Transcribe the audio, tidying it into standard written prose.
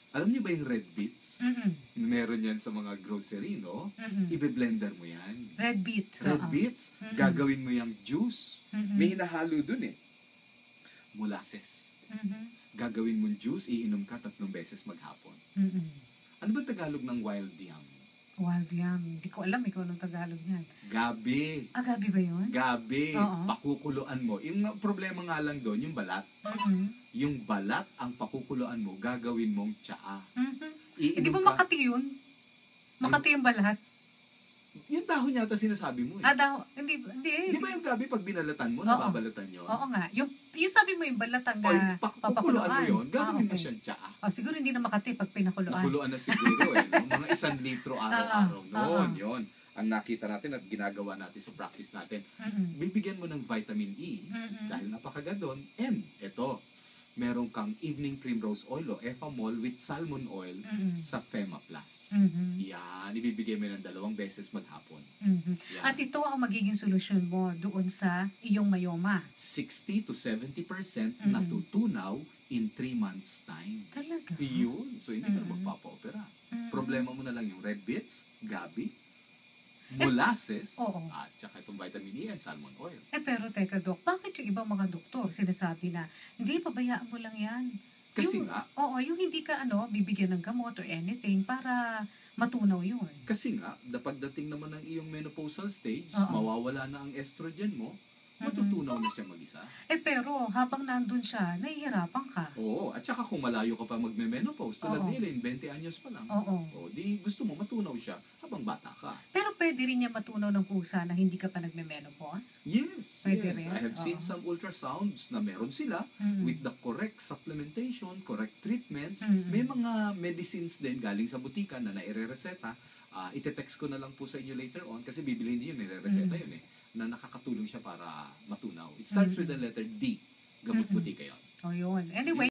Alam niyo ba yung red beets? Mm-mm. Meron yan sa mga grocery, no? Mm-mm. Ibe-blender mo yan. Red beets. Red oo. beets, Mm-mm. gagawin mo yung juice. Mm-mm. May hinahalo dun eh. Molasses. Mhm. Gagawin mong juice, iinom ka 3 beses maghapon. Mm-mm. Ano ba Tagalog ng wild yam? Wild yam. Hindi ko alam ikaw anong Tagalog niyan. Gabi. Gabi ba yun? Gabi. Oo. Pakukuluan mo. Yung problema nga lang doon, yung balat. Mm-hmm. Yung balat, ang pakukuluan mo, gagawin mong tsaa. Mm-hmm. Iinom Hindi ba ka. Makati yun? Makati yung balat? Yung dahon yata sinasabi mo eh. Hindi eh. Di ba yung gabi pag binalatan mo, Oo. nababalatan yun? Oo nga. Yung sabi mo yung balat ang O, pakukuluan mo yun, gagawin mo okay. siyang tsaa. Siguro hindi na Makati pag pinakuluan. Nakuluan na siguro eh. No? Mga 1 litro araw-araw. Noon, Oo. yun. Ang nakita natin at ginagawa natin sa practice natin. Mm-mm. Bibigyan mo ng vitamin E Mm-mm. dahil napakaganda doon. And ito, meron kang evening primrose oil o Efamol with salmon oil Mm-mm. sa Fema Plus. Mhm. Yan, ibibigay mo ng 2 beses maghapon. Mhm. Yan. At ito ang magiging solusyon mo doon sa iyong mayoma. 60 to 70% Mm-mm. natutunaw in 3 months time. Talaga? Yun. So, hindi ka na Mm-mm. magpapa-opera. Mm-mm. Problema mo na lang yung red beets, gabi, molasses, oo. at saka itong vitamin E and salmon oil. Pero teka Dok, bakit yung ibang mga doktor sinasabi na, hindi, pabayaan mo lang yan. Kasi yung, nga, yung hindi ka bibigyan ng gamot or anything para matunaw yun. pagdating naman ng iyong menopausal stage, Oo. mawawala na ang estrogen mo, matutunaw na siya mag-isa. Pero habang nandun siya, nahihirapan ka. Oo, at saka kung malayo ka pa magme-menopause, tulad Oo. nila, 20 anyos pa lang. Oo. O, di gusto mo matunaw siya habang bata ka. Pero pwede rin niya matunaw ng pusa na hindi ka pa nagme-menopause? Yes, Pwede yes. rin? I have seen Oo. some ultrasounds na meron sila Mm. with the correct supplementation, correct treatments. Mm. May mga medicines din galing sa butika na nairereseta. Ite-text ko na lang po sa inyo later on kasi bibilhin niyo yun, nire-reseta yun eh, na nakakatulong siya para matunaw. It starts with the letter D. Gamot butika yun. Yun. Anyway,